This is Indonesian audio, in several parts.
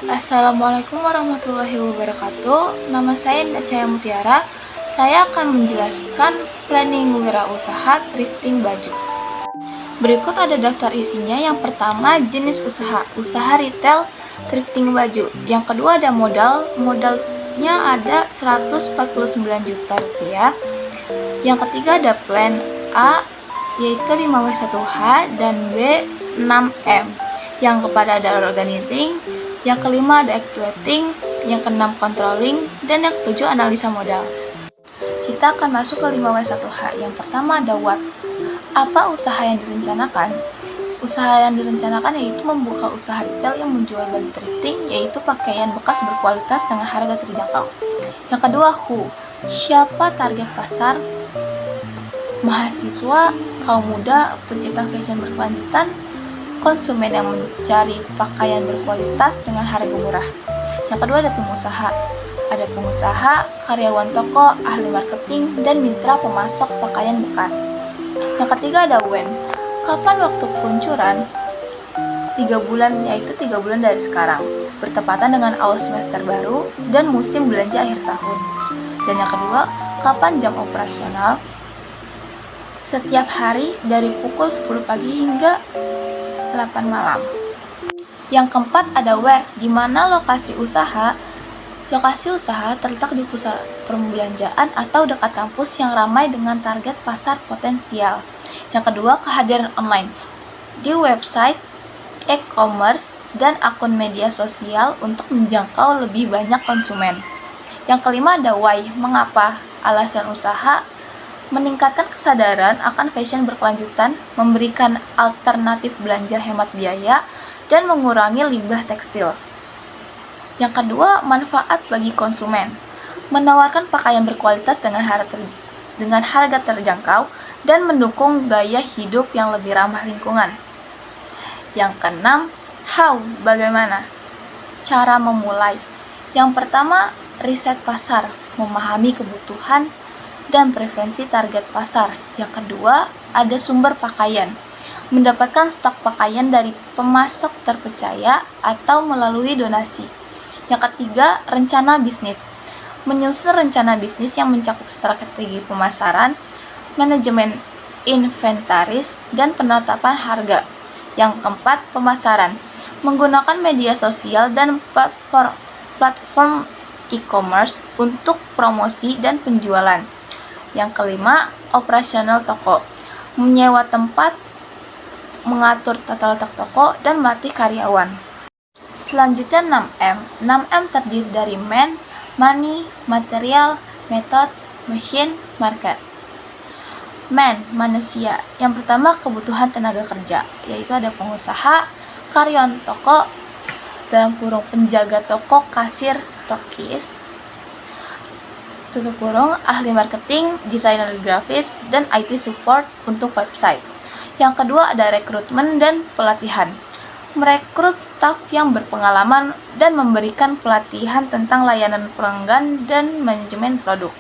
Assalamualaikum warahmatullahi wabarakatuh. Nama saya Indah Cahaya Mutiara. Saya akan menjelaskan planning wirausaha thrifting baju. Berikut ada daftar isinya. Yang pertama, jenis usaha, usaha retail thrifting baju. Yang kedua ada modalnya ada 149 juta rupiah. Yang ketiga ada plan A, yaitu 5W1H dan B 6M. Yang keempat ada organizing. Yang kelima ada actuating, yang keenam controlling, dan yang ketujuh analisa modal. Kita akan masuk ke 5W1H. Yang pertama ada what. Apa usaha yang direncanakan? Usaha yang direncanakan yaitu membuka usaha retail yang menjual baju thrifting, yaitu pakaian bekas berkualitas dengan harga terjangkau. Yang kedua who. Siapa target pasar? Mahasiswa, kaum muda, pecinta fashion berkelanjutan, konsumen yang mencari pakaian berkualitas dengan harga murah. Yang kedua ada tim usaha. Ada pengusaha, karyawan toko, ahli marketing, dan mitra pemasok pakaian bekas. Yang ketiga ada when. Kapan waktu peluncuran? 3 bulan, yaitu 3 bulan dari sekarang. Bertepatan dengan awal semester baru dan musim belanja akhir tahun. Dan yang kedua, kapan jam operasional? Setiap hari dari pukul 10 pagi hingga 8 malam. Yang keempat ada where, di mana lokasi usaha. Lokasi usaha terletak di pusat perbelanjaan atau dekat kampus yang ramai dengan target pasar potensial. Yang kedua, kehadiran online di website, e-commerce, dan akun media sosial untuk menjangkau lebih banyak konsumen. Yang kelima ada why, mengapa. Alasan usaha meningkatkan kesadaran akan fashion berkelanjutan, memberikan alternatif belanja hemat biaya, dan mengurangi limbah tekstil. Yang kedua, manfaat bagi konsumen. Menawarkan pakaian berkualitas dengan harga terjangkau dan mendukung gaya hidup yang lebih ramah lingkungan. Yang keenam, how, bagaimana. Cara memulai. Yang pertama, riset pasar, memahami kebutuhan dan preferensi target pasar. Yang kedua, ada sumber pakaian. Mendapatkan stok pakaian dari pemasok terpercaya atau melalui donasi. Yang ketiga, rencana bisnis. Menyusun rencana bisnis yang mencakup strategi pemasaran, manajemen inventaris, dan penetapan harga. Yang keempat, pemasaran. Menggunakan media sosial dan platform e-commerce untuk promosi dan penjualan. Yang kelima, operasional toko. Menyewa tempat, mengatur tata letak toko, dan melatih karyawan. Selanjutnya 6M. 6M terdiri dari man, money, material, method, machine, market. Man, manusia. Yang pertama, kebutuhan tenaga kerja, yaitu ada pengusaha, karyawan toko, dalam kurung penjaga toko, kasir, stokis, tutup kurung, ahli marketing, desainer grafis, dan IT support untuk website. Yang kedua ada rekrutmen dan pelatihan. Merekrut staf yang berpengalaman dan memberikan pelatihan tentang layanan pelanggan dan manajemen produk.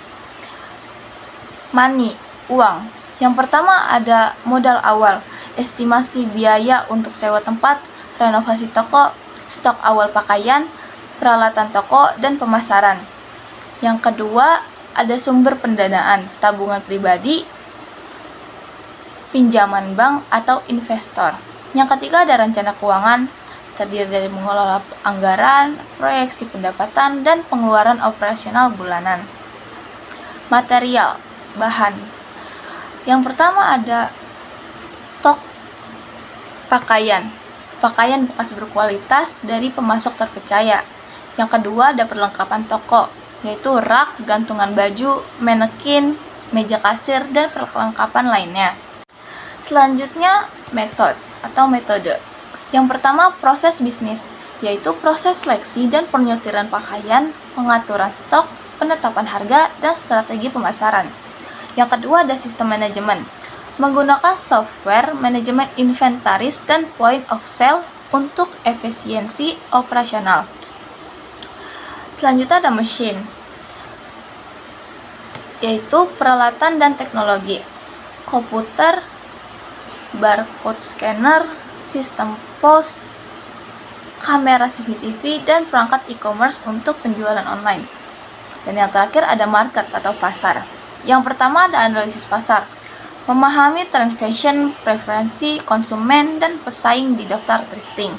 Money, uang. Yang pertama ada modal awal, estimasi biaya untuk sewa tempat, renovasi toko, stok awal pakaian, peralatan toko, dan pemasaran. Yang kedua, ada sumber pendanaan, tabungan pribadi, pinjaman bank, atau investor. Yang ketiga, ada rencana keuangan, terdiri dari mengelola anggaran, proyeksi pendapatan, dan pengeluaran operasional bulanan. Material, bahan. Yang pertama ada stok pakaian, pakaian bekas berkualitas dari pemasok terpercaya. Yang kedua, ada perlengkapan toko, yaitu rak, gantungan baju, manekin, meja kasir, dan perlengkapan lainnya. Selanjutnya, metode. Yang pertama, proses bisnis, yaitu proses seleksi dan penyortiran pakaian, pengaturan stok, penetapan harga, dan strategi pemasaran. Yang kedua, ada sistem manajemen, menggunakan software manajemen inventaris dan point of sale untuk efisiensi operasional. Selanjutnya ada mesin, yaitu peralatan dan teknologi, komputer, barcode scanner, sistem POS, kamera CCTV, dan perangkat e-commerce untuk penjualan online. Dan yang terakhir ada market atau pasar. Yang pertama ada analisis pasar, memahami tren fashion, preferensi konsumen, dan pesaing di daftar thrifting.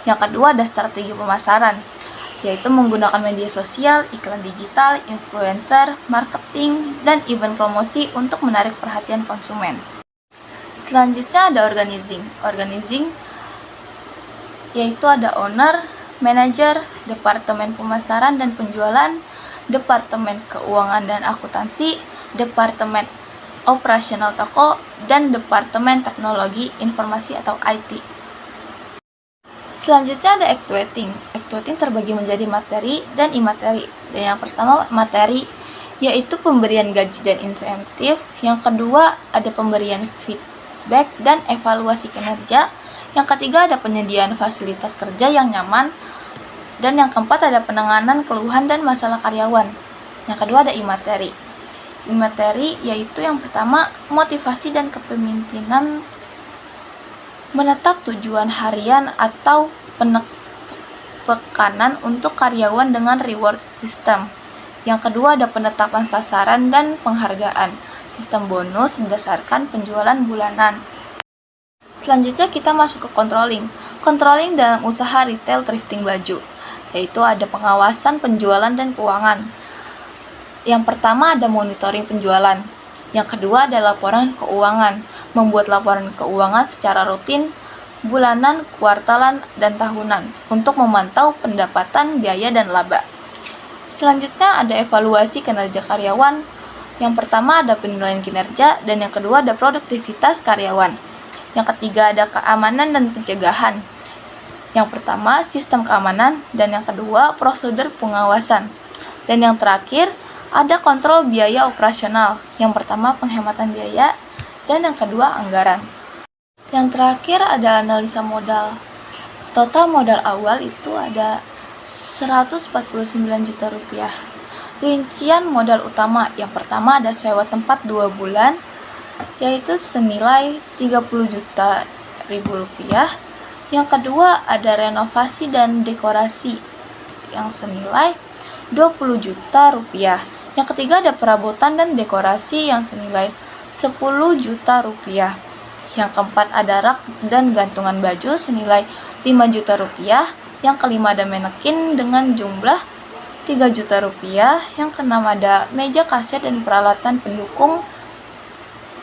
Yang kedua ada strategi pemasaran, yaitu menggunakan media sosial, iklan digital, influencer, marketing, dan event promosi untuk menarik perhatian konsumen. Selanjutnya ada organizing. Organizing yaitu ada owner, manager, departemen pemasaran dan penjualan, departemen keuangan dan akuntansi, departemen operasional toko, dan departemen teknologi informasi atau IT. Selanjutnya ada actuating. Actuating terbagi menjadi materi dan imateri. Dan yang pertama materi yaitu pemberian gaji dan insentif. Yang kedua ada pemberian feedback dan evaluasi kinerja. Yang ketiga ada penyediaan fasilitas kerja yang nyaman. Dan yang keempat ada penanganan keluhan dan masalah karyawan. Yang kedua ada imateri. Imateri yaitu yang pertama motivasi dan kepemimpinan, menetap tujuan harian atau penekanan untuk karyawan dengan reward system. Yang kedua ada penetapan sasaran dan penghargaan, sistem bonus berdasarkan penjualan bulanan. Selanjutnya kita masuk ke controlling. Controlling dalam usaha retail thrifting baju, yaitu ada pengawasan penjualan dan keuangan. Yang pertama ada monitoring penjualan. Yang kedua ada laporan keuangan, membuat laporan keuangan secara rutin, bulanan, kuartalan, dan tahunan untuk memantau pendapatan, biaya, dan laba. Selanjutnya ada evaluasi kinerja karyawan. Yang pertama ada penilaian kinerja, dan yang kedua ada produktivitas karyawan. Yang ketiga ada keamanan dan pencegahan. Yang pertama sistem keamanan, dan yang kedua prosedur pengawasan. Dan yang terakhir ada kontrol biaya operasional. Yang pertama penghematan biaya, dan yang kedua anggaran. Yang terakhir ada analisa modal. Total modal awal itu ada 149 juta rupiah. Rincian modal utama, yang pertama ada sewa tempat 2 bulan, yaitu senilai 30 juta rupiah. Yang kedua ada renovasi dan dekorasi yang senilai 20 juta rupiah. Yang ketiga ada perabotan dan dekorasi yang senilai 10 juta rupiah. Yang keempat ada rak dan gantungan baju senilai 5 juta rupiah. Yang kelima ada manekin dengan jumlah 3 juta rupiah. Yang keenam ada meja kaset dan peralatan pendukung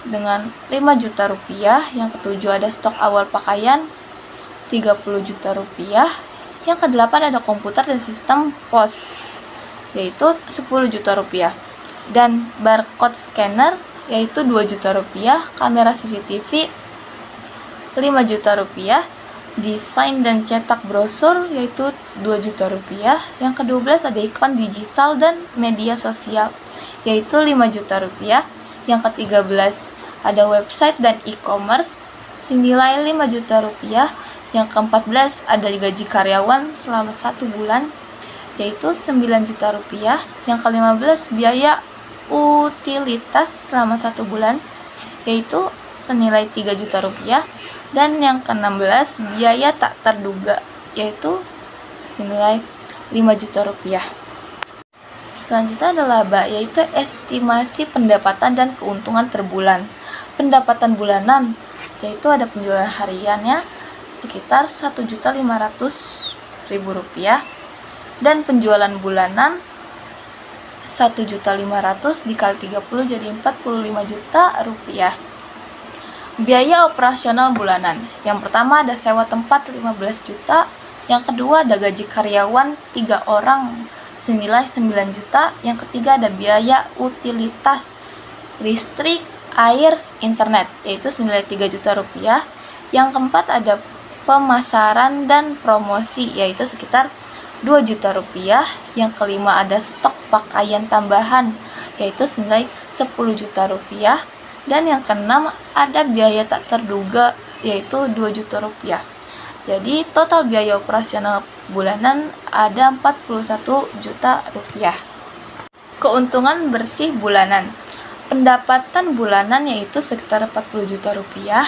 dengan 5 juta rupiah. Yang ketujuh ada stok awal pakaian 30 juta rupiah. Yang kedelapan ada komputer dan sistem pos yaitu 10 juta rupiah. Dan barcode scanner yaitu 2 juta rupiah, kamera CCTV 5 juta rupiah, desain dan cetak brosur yaitu 2 juta rupiah. Yang ke-12 ada iklan digital dan media sosial yaitu 5 juta rupiah. Yang ke-13 ada website dan e-commerce senilai 5 juta rupiah. Yang ke-14 ada gaji karyawan selama 1 bulan yaitu 9 juta rupiah. Yang ke-15 biaya utilitas selama 1 bulan yaitu senilai 3 juta rupiah. Dan yang ke-16 biaya tak terduga yaitu senilai 5 juta rupiah. Selanjutnya ada laba yaitu estimasi pendapatan dan keuntungan per bulan. Pendapatan bulanan yaitu ada penjualan hariannya sekitar 1.500.000 rupiah dan penjualan bulanan 1.500.000 dikali 30 jadi 45 juta rupiah. Biaya operasional bulanan. Yang pertama ada sewa tempat 15 juta, yang kedua ada gaji karyawan 3 orang senilai 9 juta, yang ketiga ada biaya utilitas listrik, air, internet yaitu senilai 3 juta rupiah. Yang keempat ada pemasaran dan promosi yaitu sekitar 2 juta rupiah. Yang kelima ada stok pakaian tambahan yaitu senilai 10 juta rupiah. Dan yang keenam ada biaya tak terduga yaitu 2 juta rupiah. Jadi total biaya operasional bulanan ada 41 juta rupiah. Keuntungan bersih bulanan. Pendapatan bulanan yaitu sekitar 40 juta rupiah.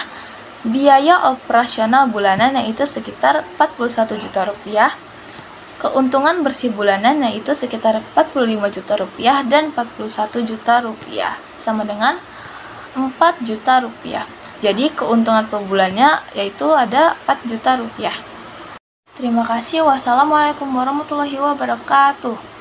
biaya operasional bulanan yaitu sekitar 41 juta rupiah, keuntungan bersih bulanan yaitu sekitar 45 juta rupiah dan 41 juta rupiah, sama dengan 4 juta rupiah. Jadi keuntungan per bulannya yaitu ada 4 juta rupiah. Terima kasih. Wassalamualaikum warahmatullahi wabarakatuh.